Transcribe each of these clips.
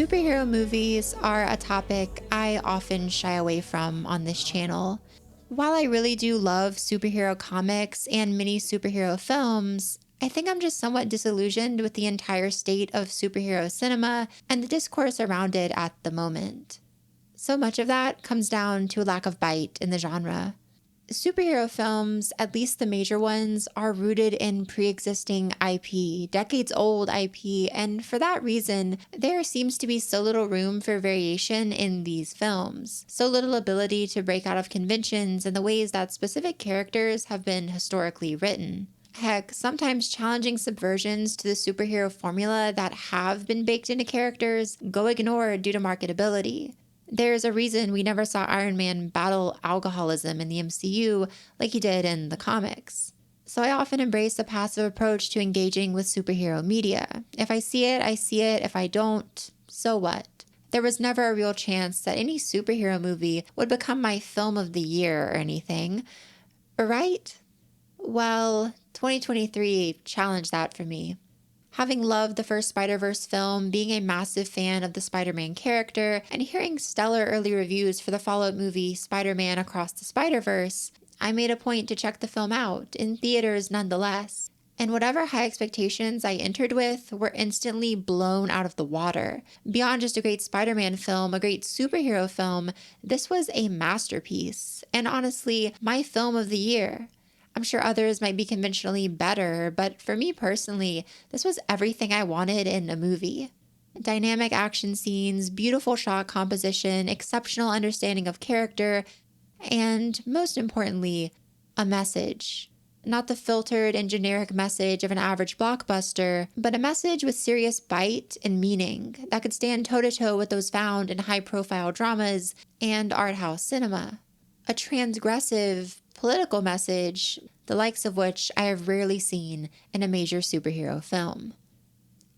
Superhero movies are a topic I often shy away from on this channel. While I really do love superhero comics and many superhero films, I think I'm just somewhat disillusioned with the entire state of superhero cinema and the discourse around it at the moment. So much of that comes down to a lack of bite in the genre. Superhero films, at least the major ones, are rooted in pre-existing IP, decades-old IP, and for that reason, there seems to be so little room for variation in these films, so little ability to break out of conventions and the ways that specific characters have been historically written. Heck, sometimes challenging subversions to the superhero formula that have been baked into characters go ignored due to marketability. There's a reason we never saw Iron Man battle alcoholism in the MCU like he did in the comics. So I often embrace a passive approach to engaging with superhero media. If I see it, I see it. If I don't, so what? There was never a real chance that any superhero movie would become my film of the year or anything. Right? Well, 2023 challenged that for me. Having loved the first Spider-Verse film, being a massive fan of the Spider-Man character, and hearing stellar early reviews for the follow-up movie Spider-Man Across the Spider-Verse, I made a point to check the film out, in theaters nonetheless. And whatever high expectations I entered with were instantly blown out of the water. Beyond just a great Spider-Man film, a great superhero film, this was a masterpiece, and honestly, my film of the year. I'm sure others might be conventionally better, but for me personally, this was everything I wanted in a movie. Dynamic action scenes, beautiful shot composition, exceptional understanding of character, and most importantly, a message. Not the filtered and generic message of an average blockbuster, but a message with serious bite and meaning that could stand toe-to-toe with those found in high-profile dramas and art house cinema. A transgressive, political message, the likes of which I have rarely seen in a major superhero film.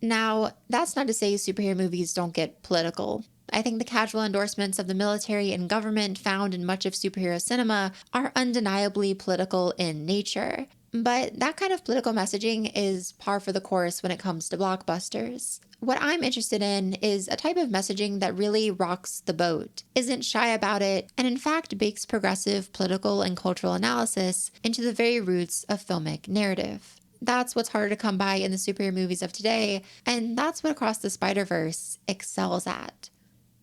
Now, that's not to say superhero movies don't get political. I think the casual endorsements of the military and government found in much of superhero cinema are undeniably political in nature. But that kind of political messaging is par for the course when it comes to blockbusters. What I'm interested in is a type of messaging that really rocks the boat, isn't shy about it, and in fact bakes progressive political and cultural analysis into the very roots of filmic narrative. That's what's harder to come by in the superhero movies of today, and that's what Across the Spider-Verse excels at.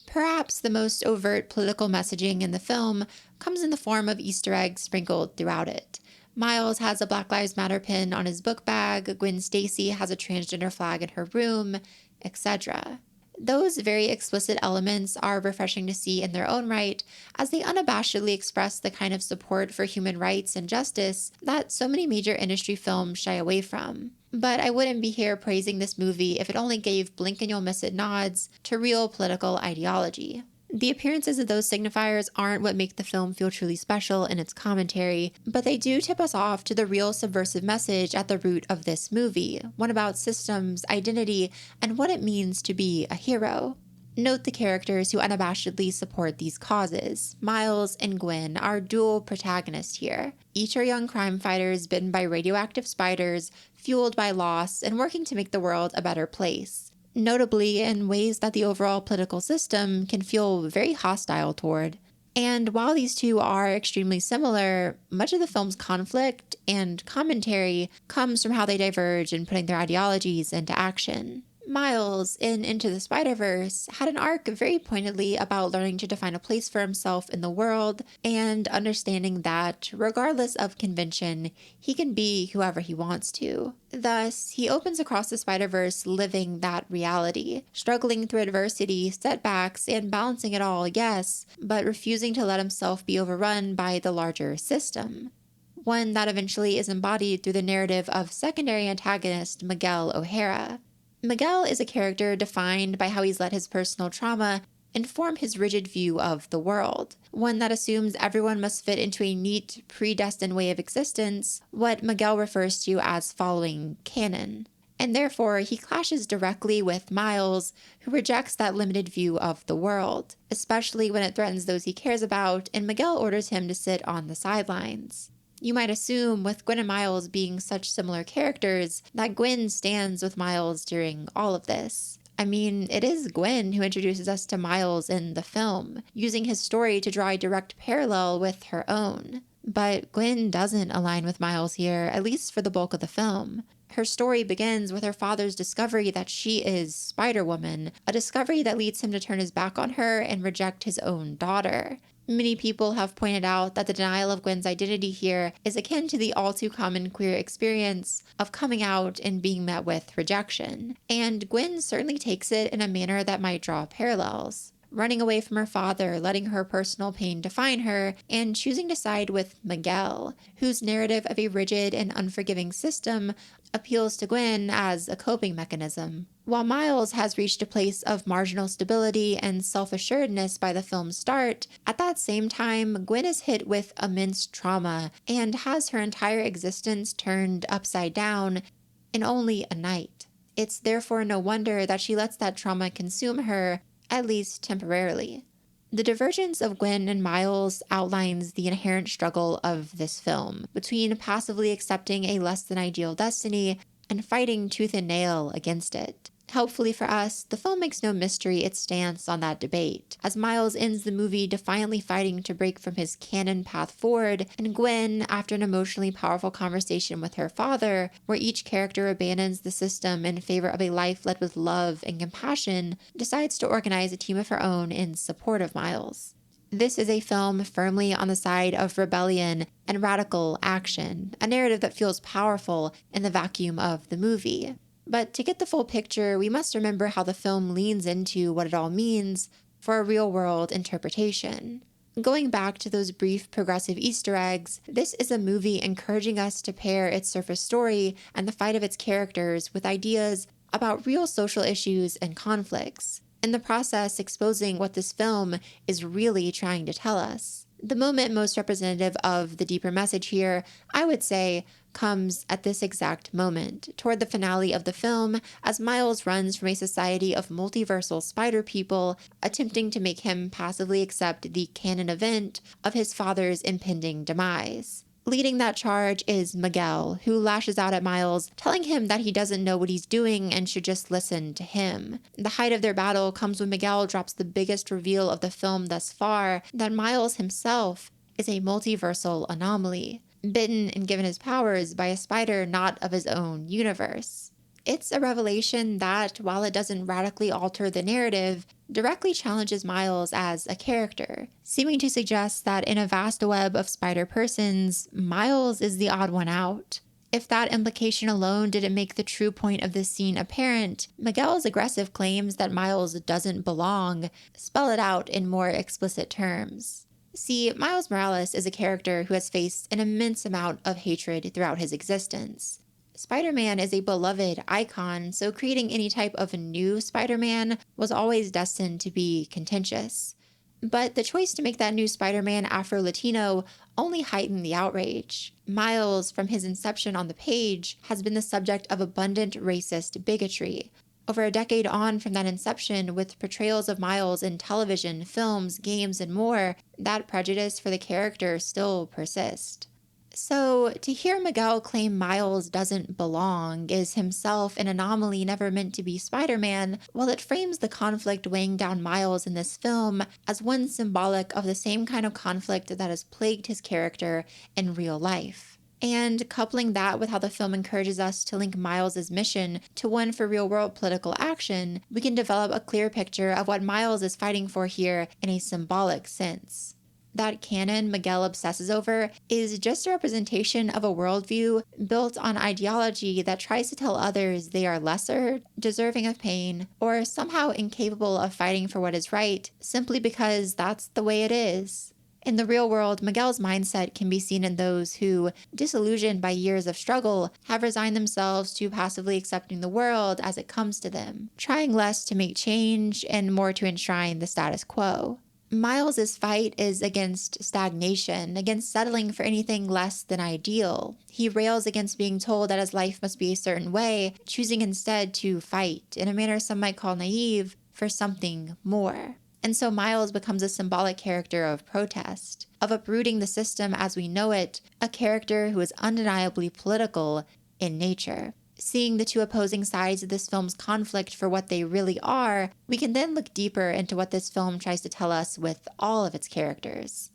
Perhaps the most overt political messaging in the film comes in the form of Easter eggs sprinkled throughout it. Miles has a Black Lives Matter pin on his book bag, Gwen Stacy has a transgender flag in her room, etc. Those very explicit elements are refreshing to see in their own right, as they unabashedly express the kind of support for human rights and justice that so many major industry films shy away from. But I wouldn't be here praising this movie if it only gave blink and you'll miss it nods to real political ideology. The appearances of those signifiers aren't what make the film feel truly special in its commentary, but they do tip us off to the real subversive message at the root of this movie, one about systems, identity, and what it means to be a hero. Note the characters who unabashedly support these causes. Miles and Gwen are dual protagonists here. Each are young crime fighters bitten by radioactive spiders, fueled by loss, and working to make the world a better place. Notably in ways that the overall political system can feel very hostile toward. And while these two are extremely similar, much of the film's conflict and commentary comes from how they diverge in putting their ideologies into action. Miles, in Into the Spider-Verse, had an arc very pointedly about learning to define a place for himself in the world and understanding that, regardless of convention, he can be whoever he wants to. Thus, he opens Across the Spider-Verse living that reality, struggling through adversity, setbacks, and balancing it all, yes, but refusing to let himself be overrun by the larger system. One that eventually is embodied through the narrative of secondary antagonist Miguel O'Hara. Miguel is a character defined by how he's let his personal trauma inform his rigid view of the world, one that assumes everyone must fit into a neat, predestined way of existence, what Miguel refers to as following canon. And therefore, he clashes directly with Miles, who rejects that limited view of the world, especially when it threatens those he cares about, and Miguel orders him to sit on the sidelines. You might assume, with Gwen and Miles being such similar characters, that Gwen stands with Miles during all of this. I mean, it is Gwen who introduces us to Miles in the film, using his story to draw a direct parallel with her own. But Gwen doesn't align with Miles here, at least for the bulk of the film. Her story begins with her father's discovery that she is Spider-Woman, a discovery that leads him to turn his back on her and reject his own daughter. Many people have pointed out that the denial of Gwen's identity here is akin to the all-too-common queer experience of coming out and being met with rejection. And Gwen certainly takes it in a manner that might draw parallels. Running away from her father, letting her personal pain define her, and choosing to side with Miguel, whose narrative of a rigid and unforgiving system appeals to Gwen as a coping mechanism. While Miles has reached a place of marginal stability and self-assuredness by the film's start, at that same time, Gwen is hit with immense trauma and has her entire existence turned upside down in only a night. It's therefore no wonder that she lets that trauma consume her, at least temporarily. The divergence of Gwen and Miles outlines the inherent struggle of this film between passively accepting a less than ideal destiny and fighting tooth and nail against it. Helpfully for us, the film makes no mystery its stance on that debate, as Miles ends the movie defiantly fighting to break from his canon path forward, and Gwen, after an emotionally powerful conversation with her father, where each character abandons the system in favor of a life led with love and compassion, decides to organize a team of her own in support of Miles. This is a film firmly on the side of rebellion and radical action, a narrative that feels powerful in the vacuum of the movie. But to get the full picture, we must remember how the film leans into what it all means for a real-world interpretation. Going back to those brief progressive Easter eggs, this is a movie encouraging us to pair its surface story and the fight of its characters with ideas about real social issues and conflicts, in the process exposing what this film is really trying to tell us. The moment most representative of the deeper message here, I would say, comes at this exact moment, toward the finale of the film, as Miles runs from a society of multiversal spider people, attempting to make him passively accept the canon event of his father's impending demise. Leading that charge is Miguel, who lashes out at Miles, telling him that he doesn't know what he's doing and should just listen to him. The height of their battle comes when Miguel drops the biggest reveal of the film thus far, that Miles himself is a multiversal anomaly, bitten and given his powers by a spider not of his own universe. It's a revelation that, while it doesn't radically alter the narrative, directly challenges Miles as a character, seeming to suggest that in a vast web of spider persons, Miles is the odd one out. If that implication alone didn't make the true point of this scene apparent, Miguel's aggressive claims that Miles doesn't belong spell it out in more explicit terms. See, Miles Morales is a character who has faced an immense amount of hatred throughout his existence. Spider-Man is a beloved icon, so creating any type of new Spider-Man was always destined to be contentious. But the choice to make that new Spider-Man Afro-Latino only heightened the outrage. Miles, from his inception on the page, has been the subject of abundant racist bigotry. Over a decade on from that inception, with portrayals of Miles in television, films, games, and more, that prejudice for the character still persists. So, to hear Miguel claim Miles doesn't belong, is himself an anomaly never meant to be Spider-Man, while it frames the conflict weighing down Miles in this film as one symbolic of the same kind of conflict that has plagued his character in real life. And coupling that with how the film encourages us to link Miles' mission to one for real-world political action, we can develop a clear picture of what Miles is fighting for here in a symbolic sense. That canon Miguel obsesses over is just a representation of a worldview built on ideology that tries to tell others they are lesser, deserving of pain, or somehow incapable of fighting for what is right simply because that's the way it is. In the real world, Miguel's mindset can be seen in those who, disillusioned by years of struggle, have resigned themselves to passively accepting the world as it comes to them, trying less to make change and more to enshrine the status quo. Miles' fight is against stagnation, against settling for anything less than ideal. He rails against being told that his life must be a certain way, choosing instead to fight, in a manner some might call naive, for something more. And so Miles becomes a symbolic character of protest, of uprooting the system as we know it, a character who is undeniably political in nature. Seeing the two opposing sides of this film's conflict for what they really are, we can then look deeper into what this film tries to tell us with all of its characters.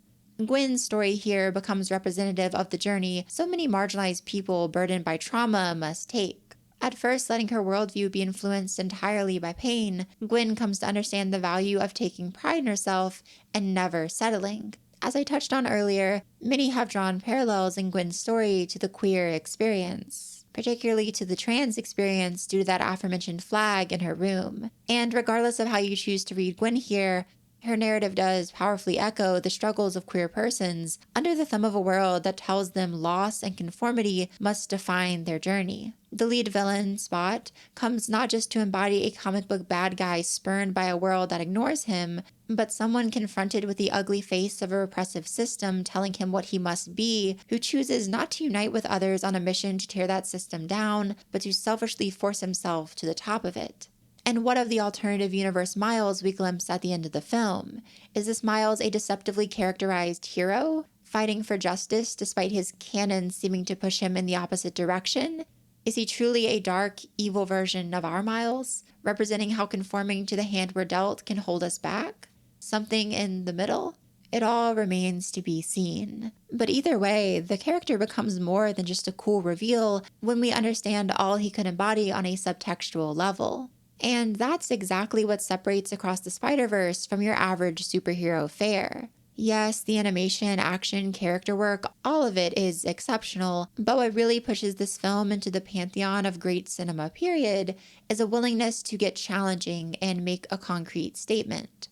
Gwen's story here becomes representative of the journey so many marginalized people burdened by trauma must take. At first, letting her worldview be influenced entirely by pain, Gwen comes to understand the value of taking pride in herself and never settling. As I touched on earlier, many have drawn parallels in Gwen's story to the queer experience, particularly to the trans experience due to that aforementioned flag in her room. And regardless of how you choose to read Gwen here, her narrative does powerfully echo the struggles of queer persons under the thumb of a world that tells them loss and conformity must define their journey. The lead villain, Spot, comes not just to embody a comic book bad guy spurned by a world that ignores him, but someone confronted with the ugly face of a repressive system telling him what he must be, who chooses not to unite with others on a mission to tear that system down, but to selfishly force himself to the top of it. And what of the alternative universe Miles we glimpse at the end of the film? Is this Miles a deceptively characterized hero, fighting for justice despite his canon seeming to push him in the opposite direction? Is he truly a dark, evil version of our Miles, representing how conforming to the hand we're dealt can hold us back? Something in the middle? It all remains to be seen. But either way, the character becomes more than just a cool reveal when we understand all he could embody on a subtextual level. And that's exactly what separates Across the Spider-Verse from your average superhero fare. Yes, the animation, action, character work, all of it is exceptional, but what really pushes this film into the pantheon of great cinema period is a willingness to get challenging and make a concrete statement.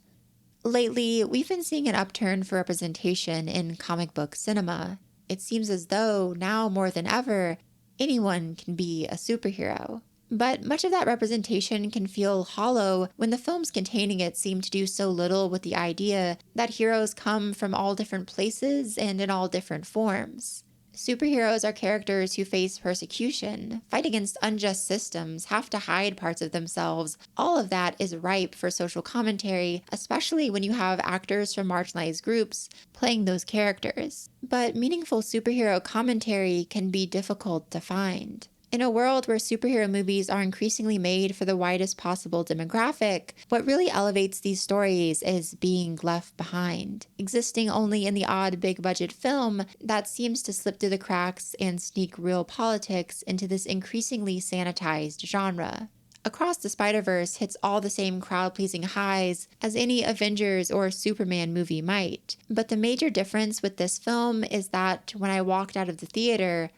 Lately, we've been seeing an upturn for representation in comic book cinema. It seems as though, now more than ever, anyone can be a superhero. But much of that representation can feel hollow when the films containing it seem to do so little with the idea that heroes come from all different places and in all different forms. Superheroes are characters who face persecution, fight against unjust systems, have to hide parts of themselves. All of that is ripe for social commentary, especially when you have actors from marginalized groups playing those characters. But meaningful superhero commentary can be difficult to find. In a world where superhero movies are increasingly made for the widest possible demographic, what really elevates these stories is being left behind, existing only in the odd big-budget film that seems to slip through the cracks and sneak real politics into this increasingly sanitized genre. Across the Spider-Verse hits all the same crowd-pleasing highs as any Avengers or Superman movie might, but the major difference with this film is that when I walked out of the theater,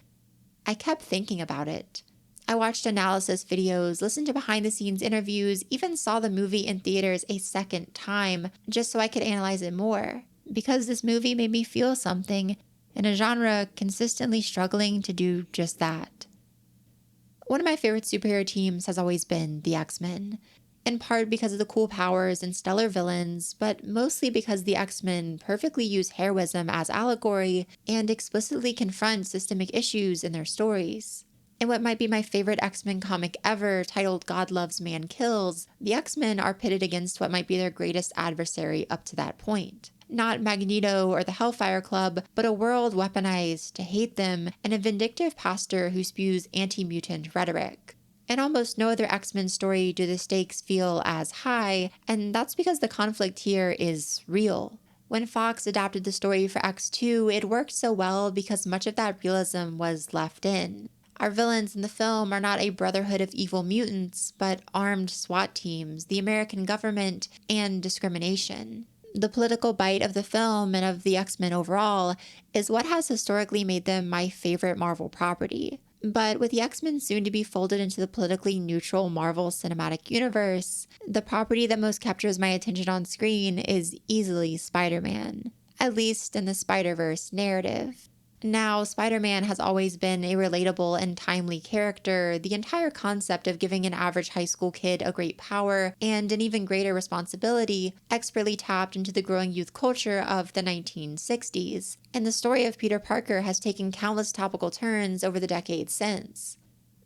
I kept thinking about it. I watched analysis videos, listened to behind-the-scenes interviews, even saw the movie in theaters a second time just so I could analyze it more. Because this movie made me feel something in a genre consistently struggling to do just that. One of my favorite superhero teams has always been the X-Men, in part because of the cool powers and stellar villains, but mostly because the X-Men perfectly use heroism as allegory and explicitly confront systemic issues in their stories. In what might be my favorite X-Men comic ever, titled God Loves, Man Kills, the X-Men are pitted against what might be their greatest adversary up to that point. Not Magneto or the Hellfire Club, but a world weaponized to hate them and a vindictive pastor who spews anti-mutant rhetoric. In almost no other X-Men story do the stakes feel as high, and that's because the conflict here is real. When Fox adapted the story for X2, it worked so well because much of that realism was left in. Our villains in the film are not a brotherhood of evil mutants, but armed SWAT teams, the American government, and discrimination. The political bite of the film and of the X-Men overall is what has historically made them my favorite Marvel property. But with the X-Men soon to be folded into the politically neutral Marvel Cinematic Universe, the property that most captures my attention on screen is easily Spider-Man, at least in the Spider-Verse narrative. Now, Spider-Man has always been a relatable and timely character. The entire concept of giving an average high school kid a great power and an even greater responsibility expertly tapped into the growing youth culture of the 1960s, and the story of Peter Parker has taken countless topical turns over the decades since.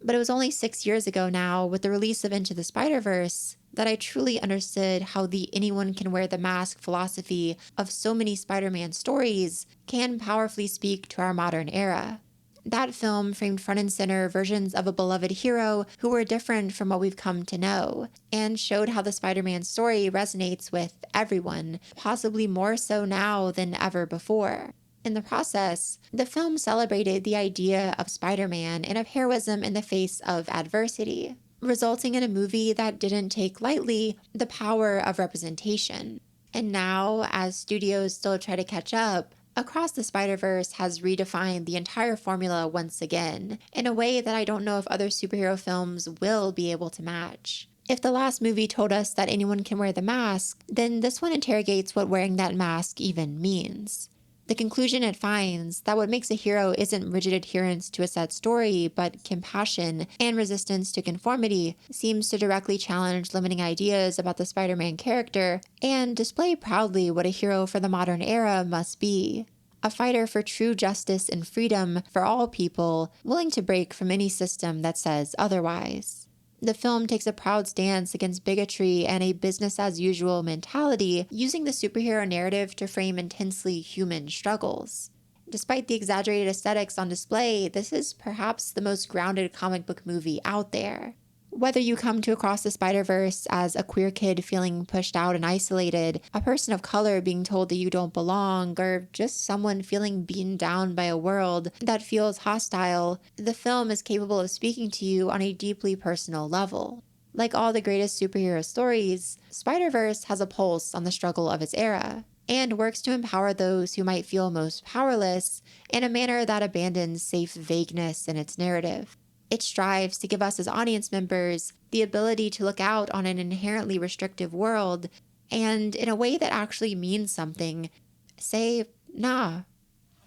But it was only 6 years ago now, with the release of Into the Spider-Verse, that I truly understood how the anyone can wear the mask philosophy of so many Spider-Man stories can powerfully speak to our modern era. That film framed front and center versions of a beloved hero who were different from what we've come to know, and showed how the Spider-Man story resonates with everyone, possibly more so now than ever before. In the process, the film celebrated the idea of Spider-Man and of heroism in the face of adversity, resulting in a movie that didn't take lightly the power of representation. And now, as studios still try to catch up, Across the Spider-Verse has redefined the entire formula once again, in a way that I don't know if other superhero films will be able to match. If the last movie told us that anyone can wear the mask, then this one interrogates what wearing that mask even means. The conclusion it finds that what makes a hero isn't rigid adherence to a set story, but compassion and resistance to conformity seems to directly challenge limiting ideas about the Spider-Man character and display proudly what a hero for the modern era must be. A fighter for true justice and freedom for all people, willing to break from any system that says otherwise. The film takes a proud stance against bigotry and a business-as-usual mentality, using the superhero narrative to frame intensely human struggles. Despite the exaggerated aesthetics on display, this is perhaps the most grounded comic book movie out there. Whether you come to Across the Spider-Verse as a queer kid feeling pushed out and isolated, a person of color being told that you don't belong, or just someone feeling beaten down by a world that feels hostile, the film is capable of speaking to you on a deeply personal level. Like all the greatest superhero stories, Spider-Verse has a pulse on the struggle of its era, and works to empower those who might feel most powerless in a manner that abandons safe vagueness in its narrative. It strives to give us as audience members the ability to look out on an inherently restrictive world and, in a way that actually means something, say, nah,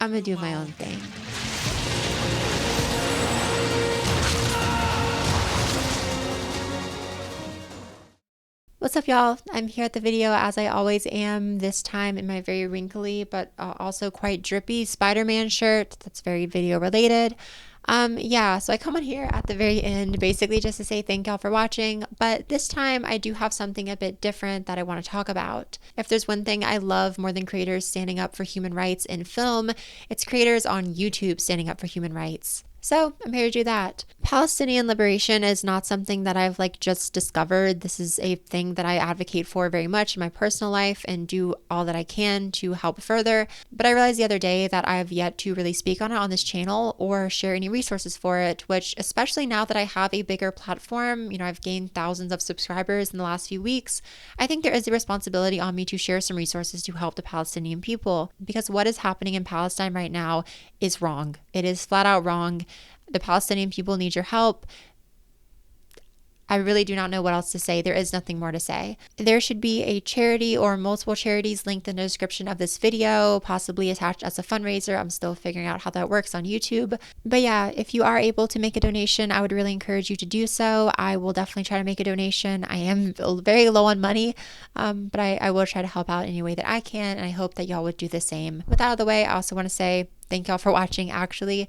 I'm gonna do my own thing. What's up, y'all? I'm here at the video as I always am, this time in my very wrinkly but also quite drippy Spider-Man shirt that's very video related. So I come on here at the very end basically just to say thank y'all for watching, but this time I do have something a bit different that I want to talk about. If there's one thing I love more than creators standing up for human rights in film, it's creators on YouTube standing up for human rights. So I'm here to do that. Palestinian liberation is not something that I've just discovered. This is a thing that I advocate for very much in my personal life and do all that I can to help further. But I realized the other day that I have yet to really speak on it on this channel or share any resources for it, which, especially now that I have a bigger platform, I've gained thousands of subscribers in the last few weeks, I think there is a responsibility on me to share some resources to help the Palestinian people, because what is happening in Palestine right now is wrong. It is flat out wrong. The Palestinian people need your help. I really do not know what else to say. There is nothing more to say. There should be a charity or multiple charities linked in the description of this video, possibly attached as a fundraiser. I'm still figuring out how that works on YouTube. But yeah, if you are able to make a donation, I would really encourage you to do so. I will definitely try to make a donation. I am very low on money, but I will try to help out any way that I can, and I hope that y'all would do the same. With that out of the way, I also want to say thank y'all for watching, actually.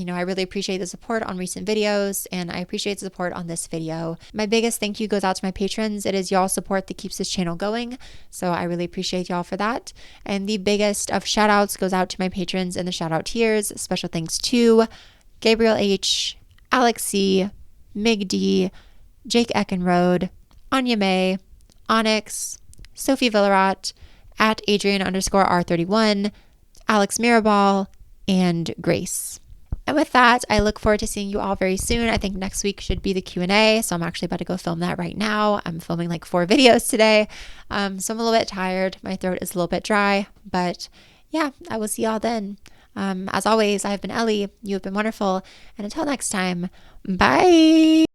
I really appreciate the support on recent videos, and I appreciate the support on this video. My biggest thank you goes out to my patrons. It is y'all's support that keeps this channel going, so I really appreciate y'all for that. And the biggest of shout outs goes out to my patrons in the shout out tiers. Special thanks to Gabriel H., Alex C., Mig D., Jake Eckenrode, Anya May, Onyx, Sophie Villarat, at Adrian_R31, Alex Mirabal, and Grace. And with that, I look forward to seeing you all very soon. I think next week should be the Q&A, so I'm actually about to go film that right now. I'm filming 4 videos today, so I'm a little bit tired. My throat is a little bit dry, but yeah, I will see y'all then. As always, I have been Ellie. You have been wonderful, and until next time, bye!